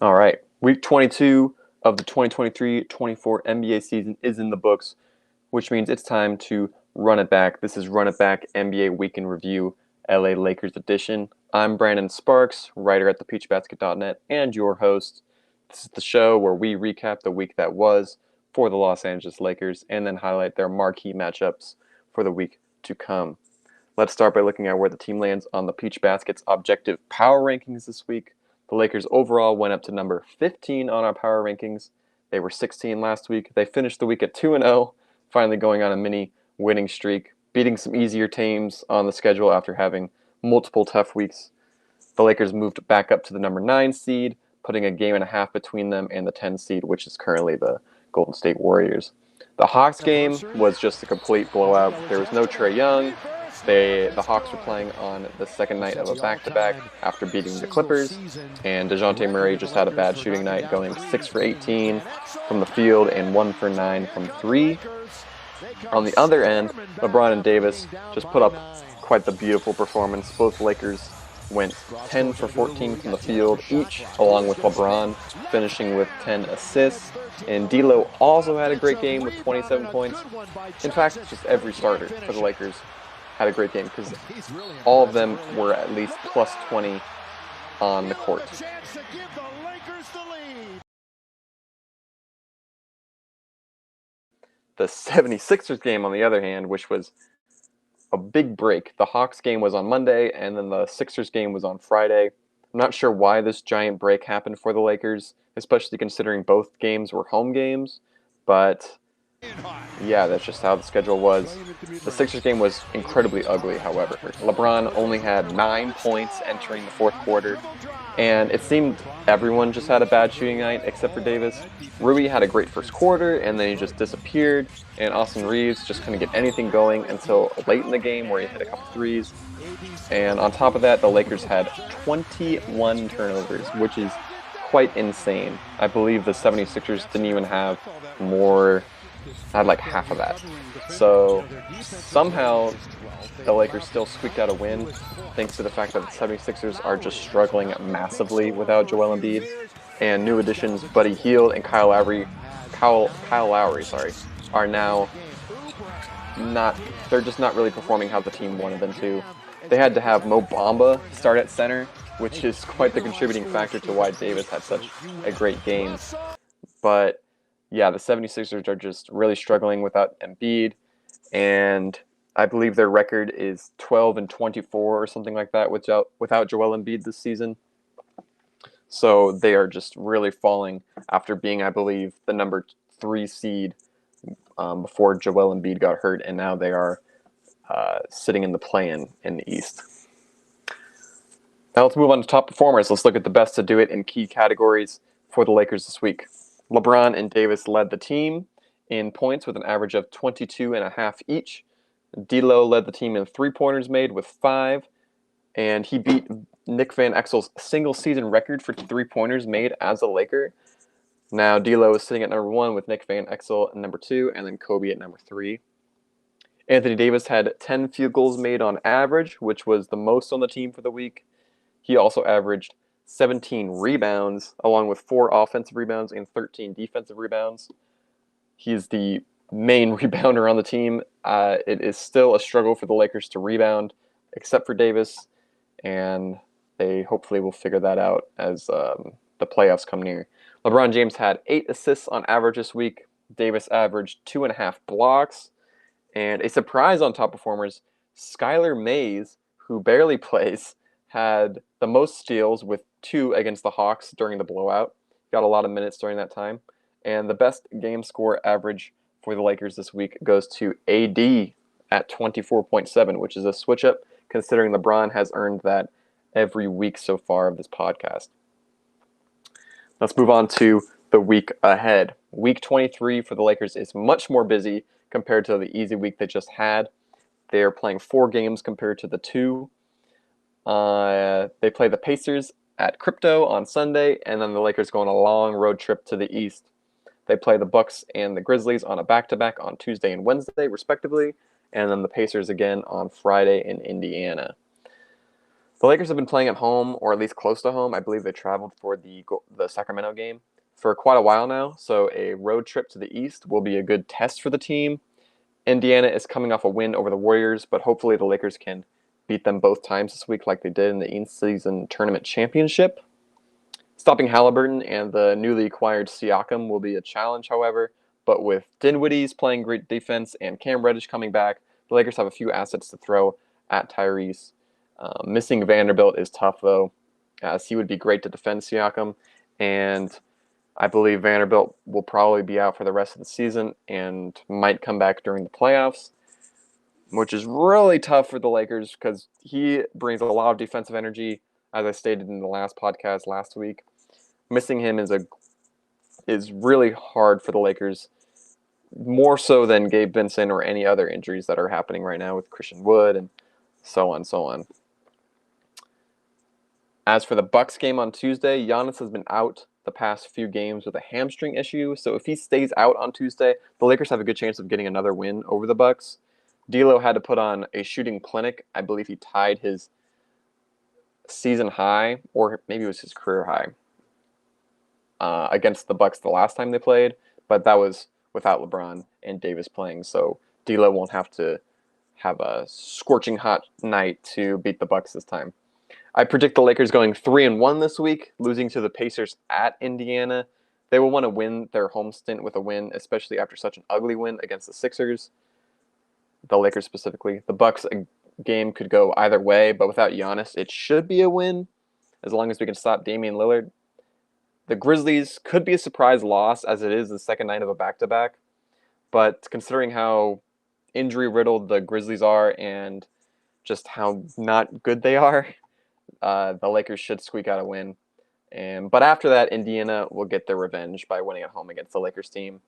All right. Week 22 of the 2023-24 NBA season is in the books, which means it's time to run it back. This is Run It Back NBA Week in Review, LA Lakers edition. I'm Brandon Sparks, writer at thePeachBasket.net, and your host. This is the show where we recap the week that was for the Los Angeles Lakers and then highlight their marquee matchups for the week to come. Let's start by looking at where the team lands on the Peach Basket's objective power rankings this week. The Lakers overall went up to number 15 on our power rankings. They were 16 last week. They finished the week at 2-0, finally going on a mini winning streak, beating some easier teams on the schedule after having multiple tough weeks. The Lakers moved back up to the number 9 seed, putting a game and a half between them and the 10 seed, which is currently the Golden State Warriors. The Hawks game was just a complete blowout. There was no Trae Young. The Hawks were playing on the second night of a back-to-back after beating the Clippers, and DeJounte Murray just had a bad shooting night, going 6 for 18 from the field and 1 for 9 from 3. On the other end, LeBron and Davis just put up quite the beautiful performance. Both Lakers went 10 for 14 from the field each, along with LeBron finishing with 10 assists. And D'Lo also had a great game with 27 points. In fact, just every starter for the Lakers had a great game because all of them were at least plus 20 on the court. The 76ers game, on the other hand, which was a big break. The Hawks game was on Monday, and then the Sixers game was on Friday. I'm not sure why this giant break happened for the Lakers, especially considering both games were home games, but yeah, that's just how the schedule was. The Sixers game was incredibly ugly, however. LeBron only had 9 points entering the fourth quarter, and it seemed everyone just had a bad shooting night except for Davis. Rui had a great first quarter, and then he just disappeared, and Austin Reeves just couldn't get anything going until late in the game where he hit a couple threes. And on top of that, the Lakers had 21 turnovers, which is quite insane. I believe the 76ers didn't even have more, had like half of that. So somehow the Lakers still squeaked out a win thanks to the fact that the 76ers are just struggling massively without Joel Embiid. And new additions Buddy Hield and Kyle Lowry, are now they're just not really performing how the team wanted them to. They had to have Mo Bamba start at center, which is quite the contributing factor to why Davis had such a great game. But yeah, the 76ers are just really struggling without Embiid, and I believe their record is 12-24 or something like that without Joel Embiid this season. So they are just really falling after being, I believe, the number 3 seed before Joel Embiid got hurt, and now they are sitting in the play-in in the East. Now let's move on to top performers. Let's look at the best to do it in key categories for the Lakers this week. LeBron and Davis led the team in points with an average of 22.5 each. D'Lo led the team in three-pointers made with 5, and he beat Nick Van Exel's single-season record for three-pointers made as a Laker. Now D'Lo is sitting at number 1 with Nick Van Exel at number 2, and then Kobe at number 3. Anthony Davis had 10 field goals made on average, which was the most on the team for the week. He also averaged 17 rebounds, along with 4 offensive rebounds and 13 defensive rebounds. He's the main rebounder on the team. It is still a struggle for the Lakers to rebound, except for Davis, and they hopefully will figure that out as the playoffs come near. LeBron James had 8 assists on average this week. Davis averaged 2.5 blocks. And a surprise on top performers, Skylar Mays, who barely plays, had the most steals with 2 against the Hawks during the blowout. Got a lot of minutes during that time. And the best game score average for the Lakers this week goes to AD at 24.7, which is a switch up considering LeBron has earned that every week so far of this podcast. Let's move on to the week ahead. Week 23 for the Lakers is much more busy compared to the easy week they just had. They are playing 4 games compared to the 2. They play the Pacers at Crypto on Sunday, and then the Lakers go on a long road trip to the East. They play the Bucks and the Grizzlies on a back-to-back on Tuesday and Wednesday, respectively, and then the Pacers again on Friday in Indiana. The Lakers have been playing at home, or at least close to home. I believe they traveled for the Sacramento game for quite a while now. So a road trip to the East will be a good test for the team. Indiana is coming off a win over the Warriors, but hopefully the Lakers can beat them both times this week like they did in the in-season tournament championship. Stopping Halliburton and the newly acquired Siakam will be a challenge, however, but with Dinwiddie's playing great defense and Cam Reddish coming back, the Lakers have a few assets to throw at Tyrese. Missing Vanderbilt is tough, though, as he would be great to defend Siakam, and I believe Vanderbilt will probably be out for the rest of the season and might come back during the playoffs, which is really tough for the Lakers because he brings a lot of defensive energy, as I stated in the last podcast last week. Missing him is really hard for the Lakers, more so than Gabe Vincent or any other injuries that are happening right now with Christian Wood and so on, so on. As for the Bucks game on Tuesday, Giannis has been out the past few games with a hamstring issue, so if he stays out on Tuesday, the Lakers have a good chance of getting another win over the Bucks. D'Lo had to put on a shooting clinic. I believe he tied his season high, or maybe it was his career high, against the Bucks the last time they played, but that was without LeBron and Davis playing, so D'Lo won't have to have a scorching hot night to beat the Bucks this time. I predict the Lakers going 3-1 this week, losing to the Pacers at Indiana. They will want to win their home stint with a win, especially after such an ugly win against the Sixers. The Lakers specifically. The Bucks game could go either way, but without Giannis, it should be a win as long as we can stop Damian Lillard. The Grizzlies could be a surprise loss, as it is the second night of a back-to-back. But considering how injury-riddled the Grizzlies are and just how not good they are, the Lakers should squeak out a win. But after that, Indiana will get their revenge by winning at home against the Lakers team.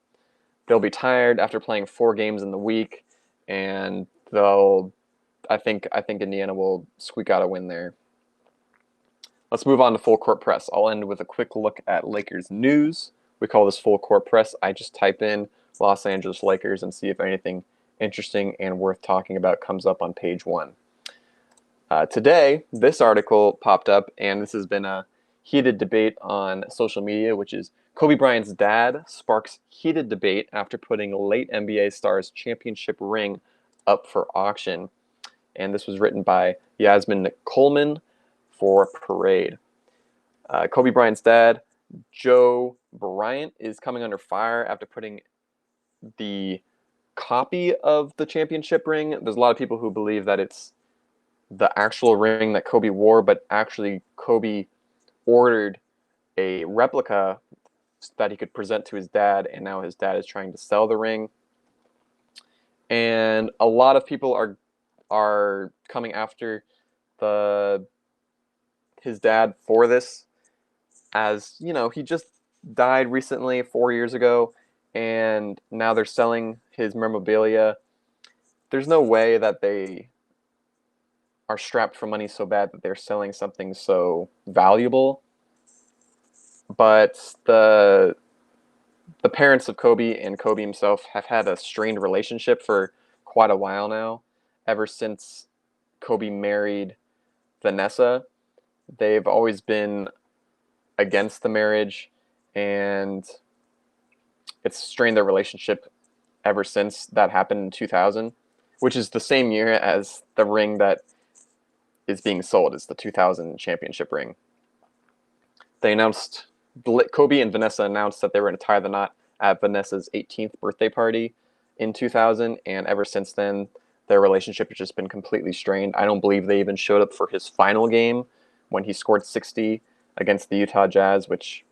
They'll be tired after playing 4 games in the week, and I think Indiana will squeak out a win there. Let's move on to full court press. I'll end with a quick look at Lakers news. We call this full court press. I just type in Los Angeles Lakers and see if anything interesting and worth talking about comes up on page 1. Today, this article popped up, and this has been a heated debate on social media, which is Kobe Bryant's dad sparks heated debate after putting late NBA star's championship ring up for auction. And this was written by Yasmin Coleman for Parade. Kobe Bryant's dad, Joe Bryant, is coming under fire after putting the copy of the championship ring. There's a lot of people who believe that it's the actual ring that Kobe wore, but actually Kobe ordered a replica that he could present to his dad, and now his dad is trying to sell the ring. And a lot of people are coming after his dad for this, as you know, he just died recently 4 years ago, and now they're selling his memorabilia. There's no way that they are strapped for money so bad that they're selling something so valuable. But the parents of Kobe and Kobe himself have had a strained relationship for quite a while now, ever since Kobe married Vanessa. They've always been against the marriage, and it's strained their relationship ever since that happened in 2000, which is the same year as the ring that is being sold. It's the 2000 championship ring. Kobe and Vanessa announced that they were going to tie the knot at Vanessa's 18th birthday party in 2000, and ever since then, their relationship has just been completely strained. I don't believe they even showed up for his final game when he scored 60 against the Utah Jazz, which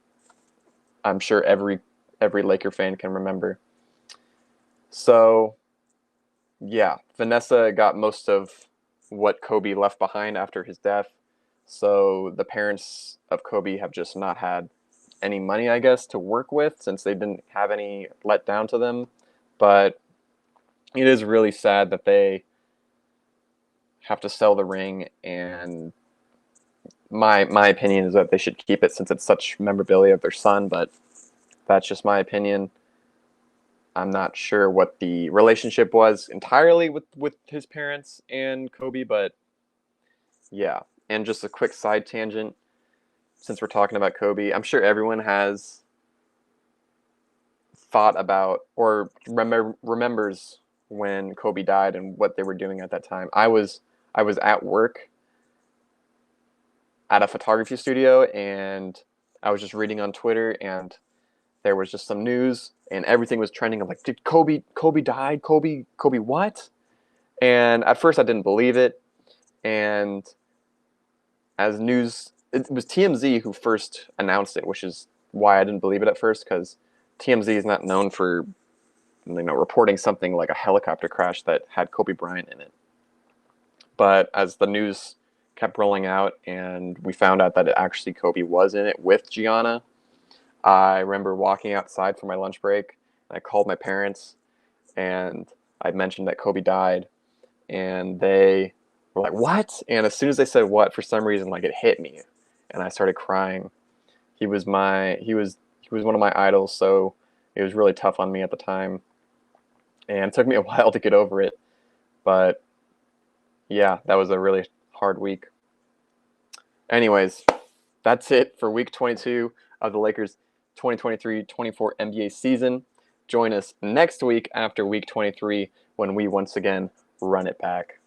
I'm sure every Laker fan can remember. So, yeah, Vanessa got most of what Kobe left behind after his death. So the parents of Kobe have just not had any money, I guess, to work with, since they didn't have any let down to them. But it is really sad that they have to sell the ring, and my opinion is that they should keep it since it's such memorabilia of their son, but that's just my opinion. I'm not sure what the relationship was entirely with his parents and Kobe, but yeah. And just a quick side tangent, since we're talking about Kobe, I'm sure everyone has thought about or remembers when Kobe died and what they were doing at that time. I was at work at a photography studio, and I was just reading on Twitter, and there was just some news, and everything was trending. I'm like, did Kobe died? Kobe what? And at first I didn't believe it, and as news, it was TMZ who first announced it, which is why I didn't believe it at first, because TMZ is not known for reporting something like a helicopter crash that had Kobe Bryant in it. But as the news kept rolling out and we found out that actually Kobe was in it with Gianna, I remember walking outside for my lunch break, and I called my parents, and I mentioned that Kobe died, and they were like, "What?" And as soon as they said "what," for some reason, like, it hit me, and I started crying. He was one of my idols, so it was really tough on me at the time, and it took me a while to get over it. But yeah, that was a really hard week. Anyways, that's it for week 22 of the Lakers 2023-24 NBA season. Join us next week after week 23 when we once again run it back.